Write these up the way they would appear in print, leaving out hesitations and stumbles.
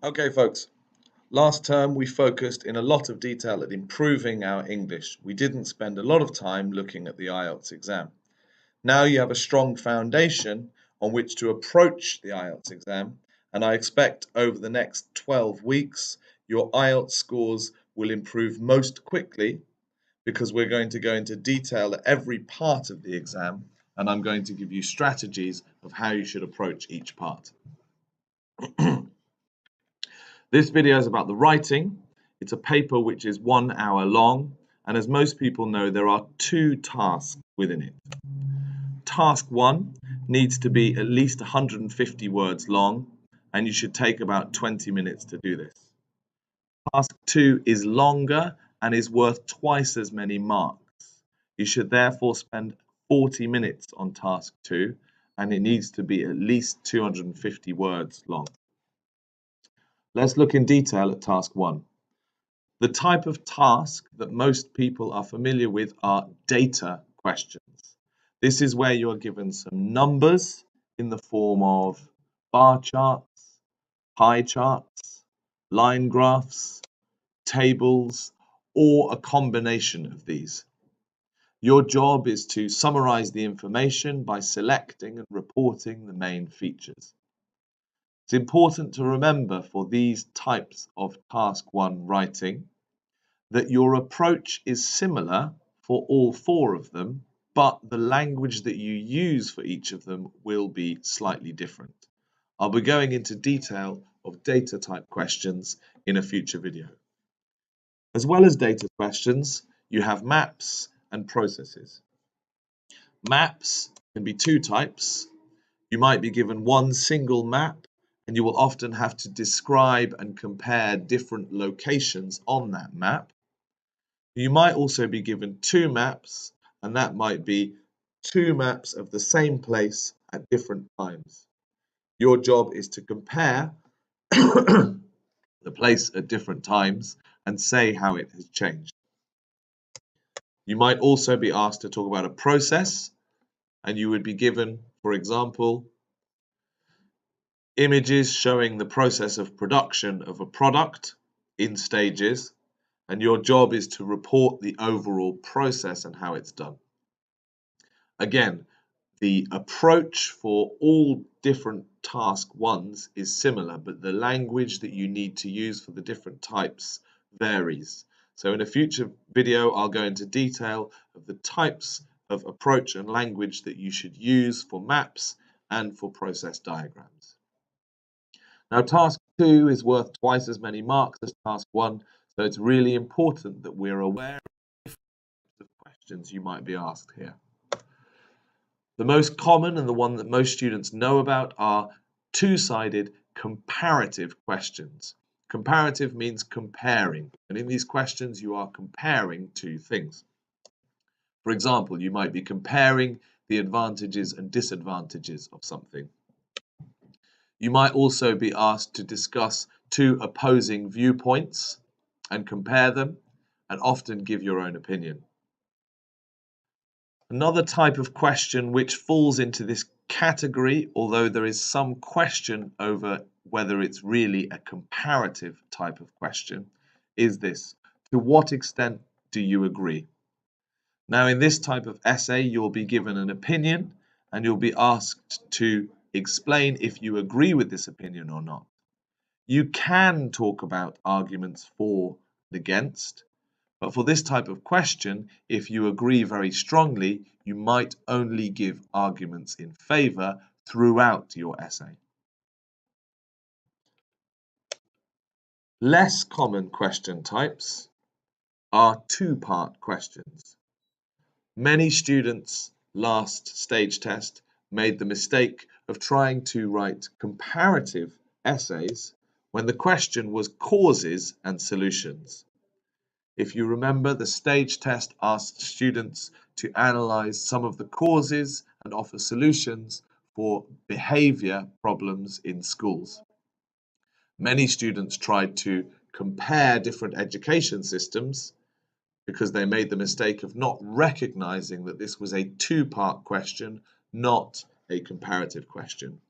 Okay, folks, last term we focused in a lot of detail at improving our English. We didn't spend a lot of time looking at the IELTS exam. Now you have a strong foundation on which to approach the IELTS exam, and I expect over the next 12 weeks your IELTS scores will improve most quickly because we're going to go into detail at every part of the exam, and I'm going to give you strategies of how you should approach each part. This video is about the writing. It's a paper which is 1 hour long, and as most people know, there are 2 tasks within it. Task 1 needs to be at least 150 words long, and you should take about 20 minutes to do this. Task 2 is longer and is worth twice as many marks. You should therefore spend 40 minutes on task 2, and it needs to be at least 250 words long. Let's look in detail at task 1. The type of task that most people are familiar with are data questions. This is where you are given some numbers in the form of bar charts, pie charts, line graphs, tables, or a combination of these. Your job is to summarize the information by selecting and reporting the main features. It's important to remember for these types of task 1 writing that your approach is similar for all 4 of them, but the language that you use for each of them will be slightly different. I'll be going into detail of data type questions in a future video. As well as data questions, you have maps and processes. Maps can be 2 types. You might be given one single map, and you will often have to describe and compare different locations on that map. You might also be given 2 maps, and that might be 2 maps of the same place at different times. Your job is to compare the place at different times and say how it has changed. You might also be asked to talk about a process, and you would be given, for example, images showing the process of production of a product in stages, and your job is to report the overall process and how it's done. Again, the approach for all different task 1s is similar, but the language that you need to use for the different types varies. So in a future video, I'll go into detail of the types of approach and language that you should use for maps and for process diagrams. Now, task 2 is worth twice as many marks as task 1, so it's really important that we're aware of the questions you might be asked here. The most common and the one that most students know about are 2-sided comparative questions. Comparative means comparing, and in these questions you are comparing 2 things. For example, you might be comparing the advantages and disadvantages of something. You might also be asked to discuss 2 opposing viewpoints and compare them, and often give your own opinion. Another type of question which falls into this category, although there is some question over whether it's really a comparative type of question, is this: to what extent do you agree? Now, in this type of essay, you'll be given an opinion, and you'll be asked to explain if you agree with this opinion or not. You can talk about arguments for and against, but for this type of question, if you agree very strongly, you might only give arguments in favor throughout your essay. Less common question types are 2-part questions. Many students last stage test made the mistake of trying to write comparative essays when the question was causes and solutions. If you remember, the stage test asked students to analyze some of the causes and offer solutions for behavior problems in schools. Many students tried to compare different education systems because they made the mistake of not recognizing that this was a 2-part question, not a comparative question.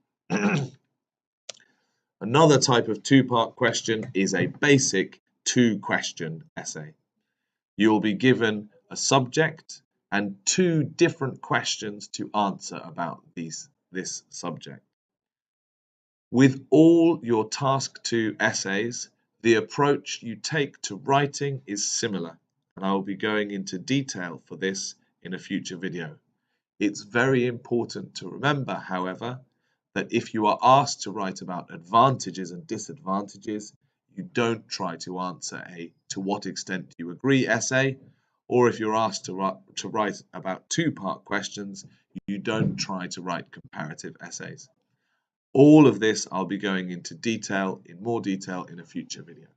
Another type of two-part question is a basic two-question essay. You'll be given a subject and two different questions to answer about this subject. With all your task 2 essays, the approach you take to writing is similar, and I will be going into detail for this in a future video. It's very important to remember, however, that if you are asked to write about advantages and disadvantages, you don't try to answer a "to what extent do you agree" essay, or if you're asked to write about two-part questions, you don't try to write comparative essays. All of this I'll be going into more detail in a future video.